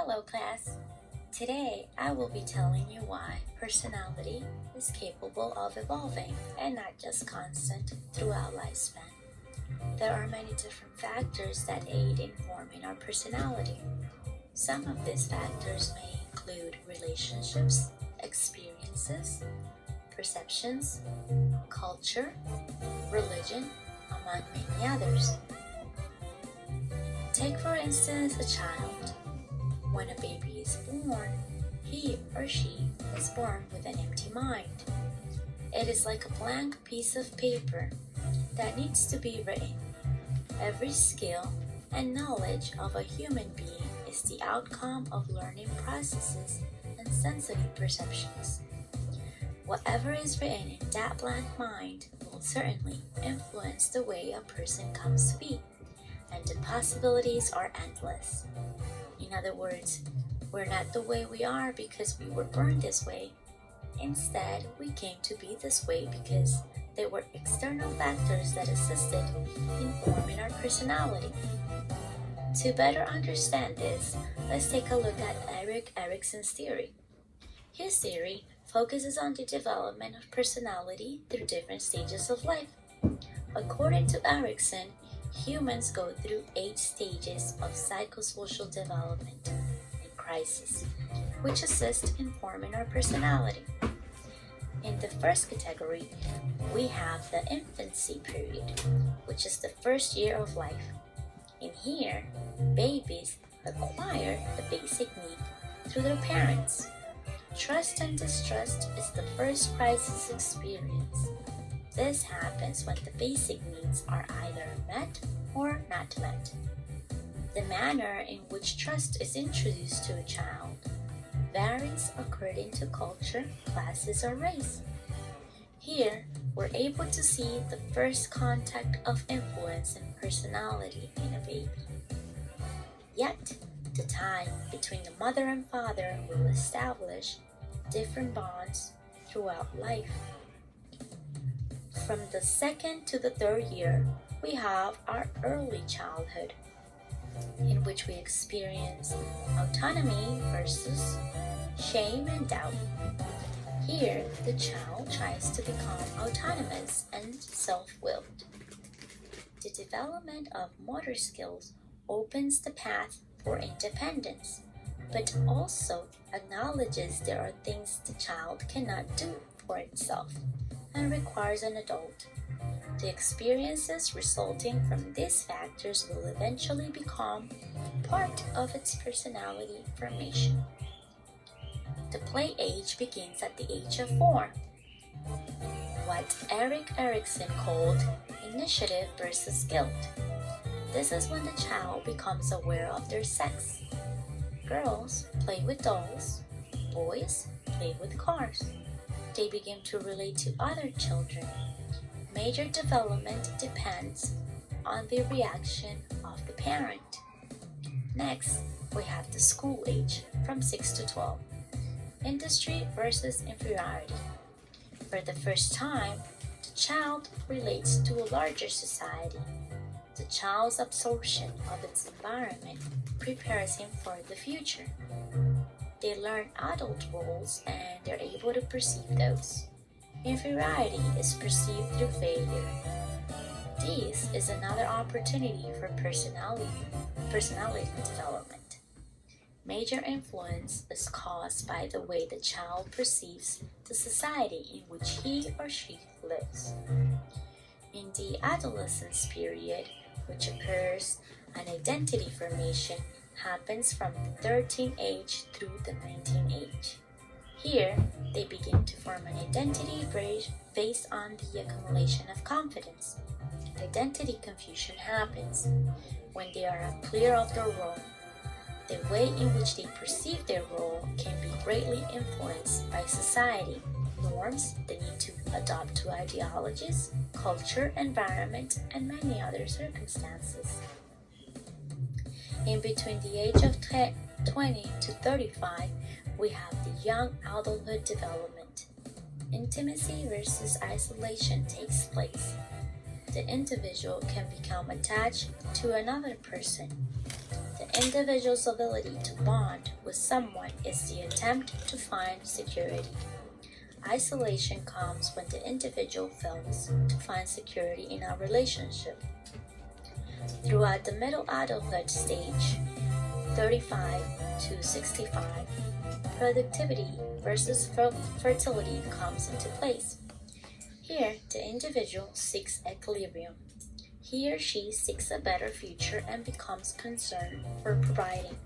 Hello class! Today I will be telling you why personality is capable of evolving and not just constant throughout lifespan. There are many different factors that aid in forming our personality. Some of these factors may include relationships, experiences, perceptions, culture, religion, among many others. Take for instance a child. When a baby is born, he or she is born with an empty mind. It is like a blank piece of paper that needs to be written. Every skill and knowledge of a human being is the outcome of learning processes and sensitive perceptions. Whatever is written in that blank mind will certainly influence the way a person comes to be, and the possibilities are endless. In other words, we're not the way we are because we were born this way. Instead, we came to be this way because there were external factors that assisted in forming our personality. To better understand this, let's take a look at Erik Erikson's theory. His theory focuses on the development of personality through different stages of life. According to Erikson, humans go through 8 stages of psychosocial development and crisis, which assist in forming our personality. In the first category, we have the infancy period, which is the first year of life. In here, babies acquire the basic need through their parents. Trust and distrust is the first crisis experience. This happens when the basic needs are either met or not met. The manner in which trust is introduced to a child varies according to culture, classes, or race. Here, we're able to see the first contact of influence and personality in a baby. Yet, the tie between the mother and father will establish different bonds throughout life. From the second to the third year, we have our early childhood, in which we experience autonomy versus shame and doubt. Here, the child tries to become autonomous and self-willed. The development of motor skills opens the path for independence, but also acknowledges there are things the child cannot do for itself and requires an adult. The experiences resulting from these factors will eventually become part of its personality formation. The play age begins at the age of 4. What Erik Erikson called initiative versus guilt. This is when the child becomes aware of their sex. Girls play with dolls, boys play with cars. They begin to relate to other children. Major development depends on the reaction of the parent. Next, we have the school age from 6 to 12. Industry versus inferiority. For the first time, the child relates to a larger society. The child's absorption of its environment prepares him for the future. They learn adult roles and they're able to perceive those. Inferiority is perceived through failure. This is another opportunity for personality development. Major influence is caused by the way the child perceives the society in which he or she lives. In the adolescence period, which occurs, an identity formation happens from the 13 age through the 19 age. Here, they begin to form an identity based on the accumulation of confidence. Identity confusion happens when they are unclear of their role. The way in which they perceive their role can be greatly influenced by society, norms, the need to adopt to ideologies, culture, environment, and many other circumstances. In between the age of 20 to 35, we have the young adulthood development. Intimacy versus isolation takes place. The individual can become attached to another person. The individual's ability to bond with someone is the attempt to find security. Isolation comes when the individual fails to find security in a relationship. Throughout the middle adulthood stage, 35 to 65, productivity versus fertility comes into place. Here, the individual seeks equilibrium. He or she seeks a better future and becomes concerned for providing.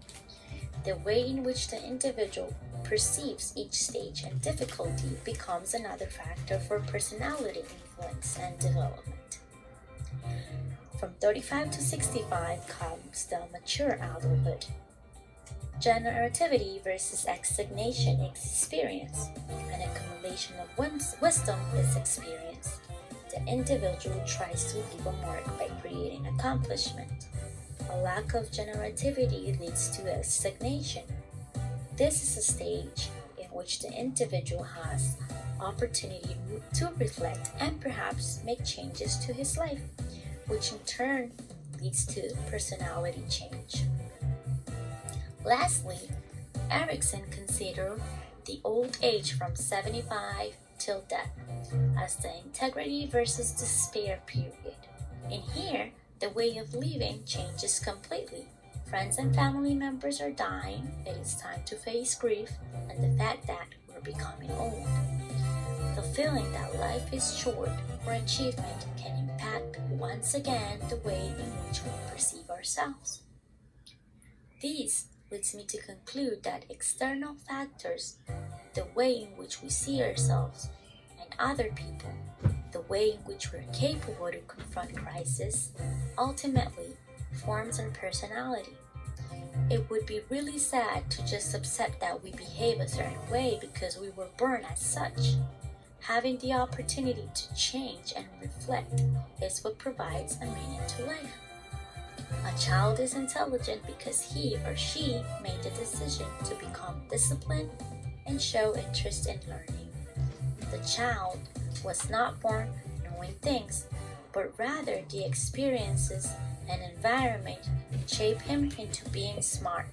The way in which the individual perceives each stage and difficulty becomes another factor for personality influence and development. From 35 to 65 comes the mature adulthood. Generativity versus stagnation is experience. An accumulation of one's wisdom is experience. The individual tries to leave a mark by creating accomplishment. A lack of generativity leads to a stagnation. This is a stage in which the individual has opportunity to reflect and perhaps make changes to his life, which in turn leads to personality change. Lastly, Erikson considered the old age from 75 till death as the integrity versus despair period. In here, the way of living changes completely. Friends and family members are dying, it is time to face grief and the fact that we're becoming old. The feeling that life is short or achievement can impact once again the way in which we perceive ourselves. This leads me to conclude that external factors, the way in which we see ourselves and other people, the way in which we're capable to confront crisis, ultimately forms our personality. It would be really sad to just accept that we behave a certain way because we were born as such. Having the opportunity to change and reflect is what provides a meaning to life. A child is intelligent because he or she made the decision to become disciplined and show interest in learning. The child was not born knowing things, but rather the experiences and environment shape him into being smart.